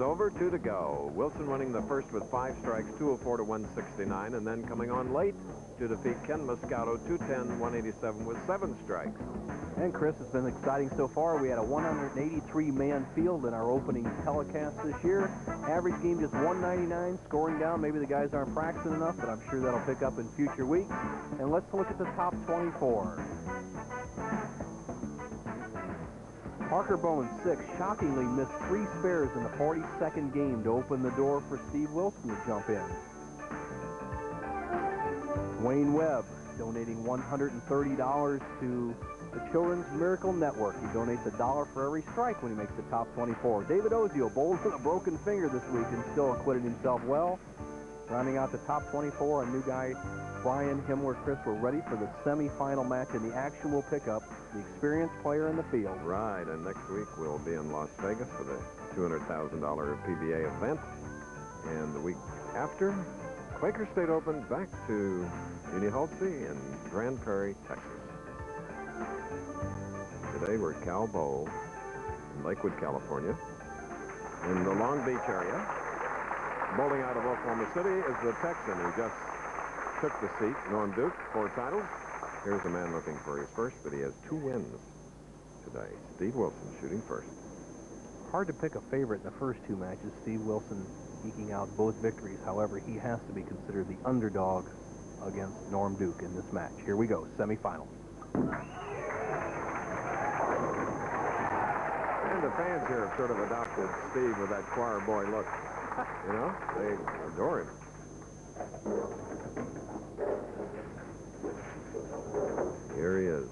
is over, 2 to go. Wilson winning the first with 5 strikes, 204 to 169, and then coming on late to defeat Ken Moscato, 210, 187 with 7 strikes. And Chris, it's been exciting so far. We had a 183-man field in our opening telecast this year. Average game just 199, scoring down. Maybe the guys aren't practicing enough, but I'm sure that'll pick up in future weeks. And let's look at the top 24. Parker Bowen, 6, shockingly missed 3 spares in the 42nd game to open the door for Steve Wilson to jump in. Wayne Webb donating $130 to the Children's Miracle Network. He donates $1 for every strike when he makes the top 24. David Ozio bowled with a broken finger this week and still acquitted himself well. Rounding out the top 24, a new guy, Brian Himmler. Chris, we're ready for the semifinal match in the actual pickup, the experienced player in the field. Right, and next week we'll be in Las Vegas for the $200,000 PBA event. And the week after, Quaker State Open back to Unihalsey in Grand Prairie, Texas. Today we're at Cal Bowl in Lakewood, California. In the Long Beach area, bowling out of Oklahoma City is the Texan who just took the seat, Norm Duke, 4 titles. Here's a man looking for his first, but he has 2 wins today. Steve Wilson shooting first. Hard to pick a favorite in the first 2 matches. Steve Wilson eking out both victories. However, he has to be considered the underdog against Norm Duke in this match. Here we go, semifinal. And the fans here have sort of adopted Steve with that choir boy look. You know, they adore him. Here he is.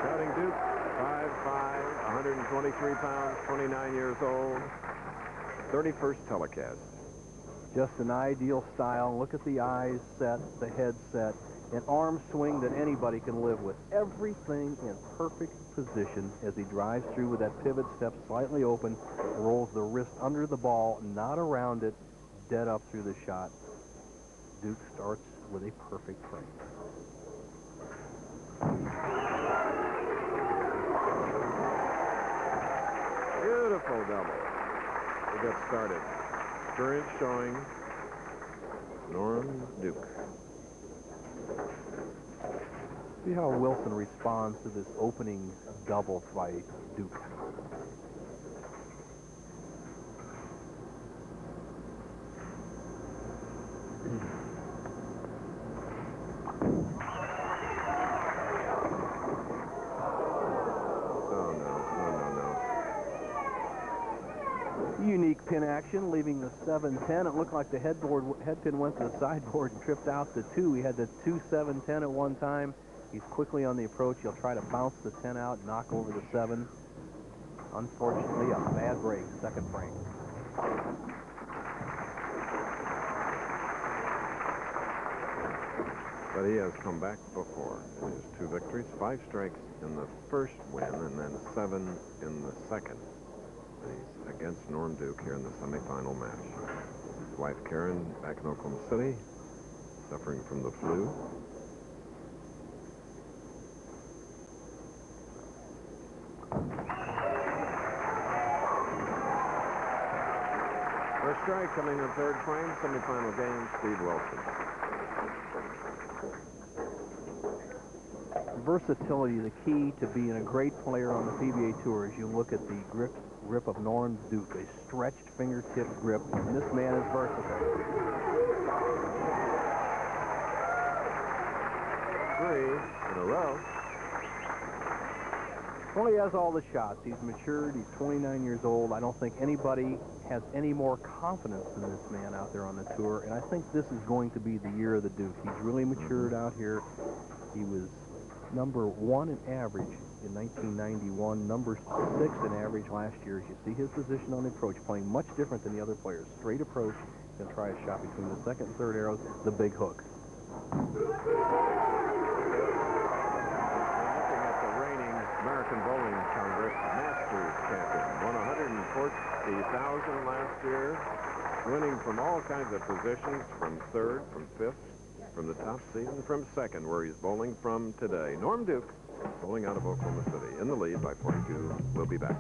Shouting Duke, 5'5", 123 pounds, 29 years old. 31st telecast. Just an ideal style. Look at the eyes set, the head set, an arm swing that anybody can live with. Everything in perfect position as he drives through with that pivot step slightly open, rolls the wrist under the ball, not around it, dead up through the shot. Duke starts with a perfect frame. Beautiful double. We get started. Current showing Norm Duke. See how Wilson responds to this opening double by Duke. Unique pin action, leaving the 7-10. It looked like the head pin went to the sideboard and tripped out the 2. He had the 2-7-10 at one time. He's quickly on the approach. He'll try to bounce the 10 out, knock over the 7. Unfortunately, a bad break, second frame. But he has come back before in his 2 victories, 5 strikes in the first win and then 7 in the second. He's against Norm Duke here in the semifinal match. His wife Karen back in Oklahoma City, suffering from the flu. First strike coming in the 3rd frame, semifinal game, Steve Wilson. Versatility, the key to being a great player on the PBA Tour, as you look at the grip of Norm Duke, a stretched fingertip grip, and this man is versatile. 3 in a row. Well, he has all the shots. He's matured. He's 29 years old. I don't think anybody has any more confidence than this man out there on the tour, and I think this is going to be the year of the Duke. He's really matured out here. He was number 1 in average in 1991, number 6 in average last year. As you see his position on the approach, playing much different than the other players. Straight approach, going to try a shot between the 2nd and 3rd arrows, the big hook. Looking at the reigning American Bowling Congress Masters champion, won $140,000 last year, winning from all kinds of positions, from 3rd, from 5th, from the top seat and from second, where he's bowling from today. Norm Duke, bowling out of Oklahoma City, in the lead by 42. We'll be back.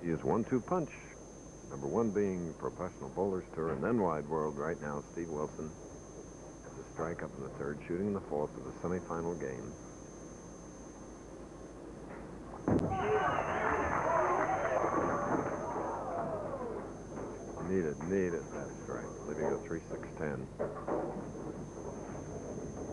He is 1-2 punch. Number one being Professional Bowlers Tour and then Wide World right now. Steve Wilson has a strike up in the third, shooting in the fourth of the semifinal game. Needed that strike. Leaving a 3-6-10.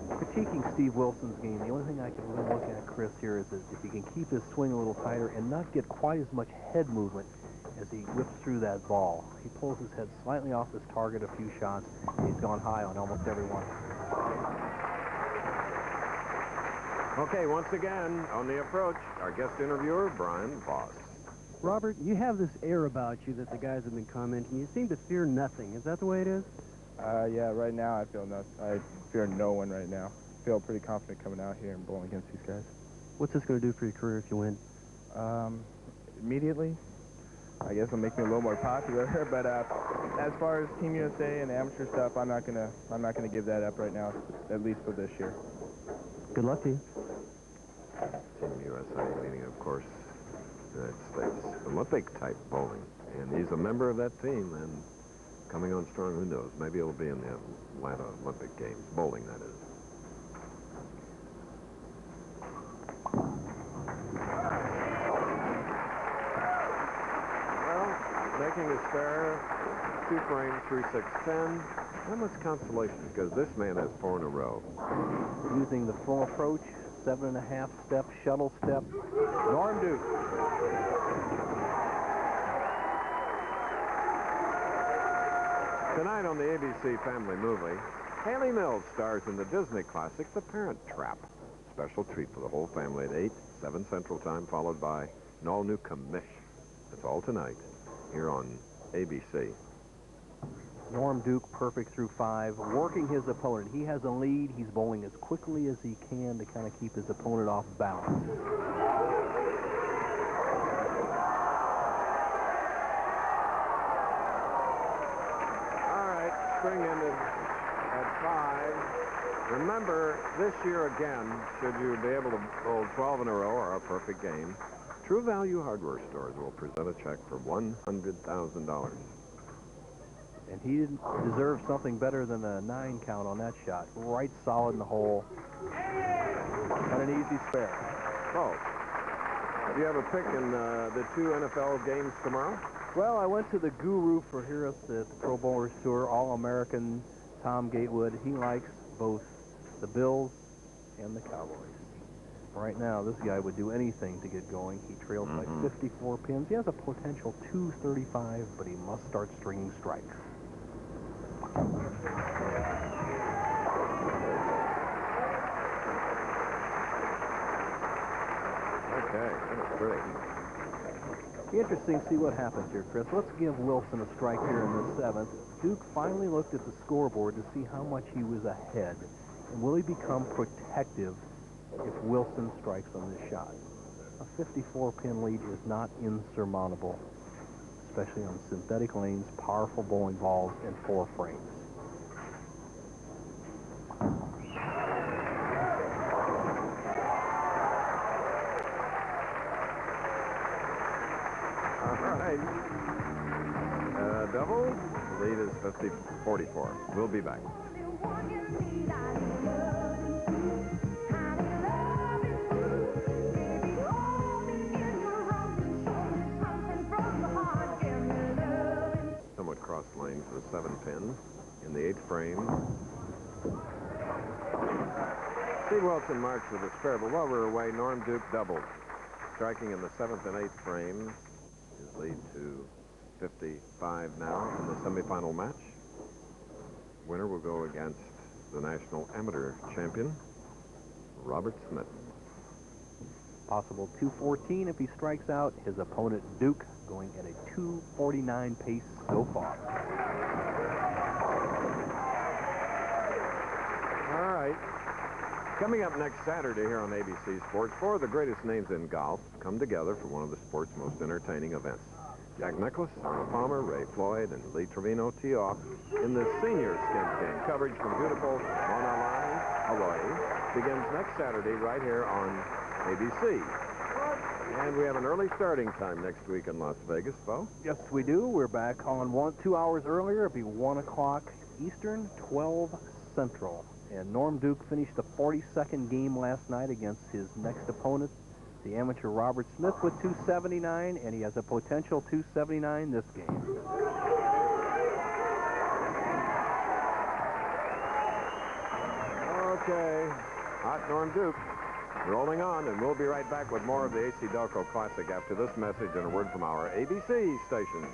Critiquing Steve Wilson's game, the only thing I can really look at, Chris, here is that if he can keep his swing a little tighter and not get quite as much head movement as he whips through that ball. He pulls his head slightly off his target a few shots, and he's gone high on almost every one. Okay, once again, on the approach, our guest interviewer, Brian Voss. Robert, you have this air about you that the guys have been commenting. You seem to fear nothing. Is that the way it is? Yeah, right now I feel nothing. I fear no one right now. I feel pretty confident coming out here and bowling against these guys. What's this going to do for your career if you win? Immediately, I guess it'll make me a little more popular. But as far as Team USA and amateur stuff, I'm not gonna give that up right now, at least for this year. Good luck to you. Team USA, meaning, of course, United States Olympic-type bowling. And he's a member of that team, and coming on strong, who knows? Maybe he'll be in the Atlanta Olympic Games. Bowling, that is. Well, making his spare, 2 frames, 3-6-10. Not much consolation, because this man has 4 in a row. Using the full approach, 7.5 step, shuttle step. Norm Duke. Tonight on the ABC Family movie, Haley Mills stars in the Disney classic, The Parent Trap. Special treat for the whole family at 8, 7 Central Time, followed by an all-new commish. It's all tonight here on ABC. Norm Duke, perfect through 5, working his opponent. He has a lead. He's bowling as quickly as he can to kind of keep his opponent off balance. Spring ended at 5. Remember, this year again, should you be able to bowl 12 in a row or a perfect game, True Value Hardware Stores will present a check for $100,000. And he deserves something better than a 9 count on that shot. Right solid in the hole. And an easy spare. Oh. Do you have a pick in the 2 NFL games tomorrow? Well, I went to the guru for here at the Pro Bowlers Tour, All-American Tom Gatewood. He likes both the Bills and the Cowboys. Right now, this guy would do anything to get going. He trails by 54 pins. He has a potential 235, but he must start stringing strikes. Okay, that's great. Be interesting to see what happens here, Chris. Let's give Wilson a strike here in the 7th. Duke finally looked at the scoreboard to see how much he was ahead. And will he become protective if Wilson strikes on this shot? A 54-pin lead is not insurmountable, especially on synthetic lanes, powerful bowling balls, and 4 frames. Double. Lead is 50-44. We'll be back. Somewhat cross lanes with a 7-pin in the 8th frame. Steve Wilson marched with a spare, but while we were away, Norm Duke doubled, striking in the 7th and 8th frames. His lead to 55 now in the semifinal match. Winner will go against the national amateur champion, Robert Smith. Possible 214 if he strikes out. His opponent, Duke, going at a 249 pace so far. All right. Coming up next Saturday here on ABC Sports, 4 of the greatest names in golf come together for one of the sport's most entertaining events. Jack Nicklaus, Arnold Palmer, Ray Floyd, and Lee Trevino tee off in the Senior Skin Game. Coverage from beautiful Maunalani, Hawaii, begins next Saturday right here on ABC. And we have an early starting time next week in Las Vegas, Bo. Yes, we do. We're back on 2 hours earlier. It'll be 1 o'clock Eastern, 12 Central. And Norm Duke finished the 42nd game last night against his next opponent, the amateur Robert Smith, with 279, and he has a potential 279 this game. Okay, hot Norm Duke rolling on, and we'll be right back with more of the AC-DELCO Classic after this message and a word from our ABC station.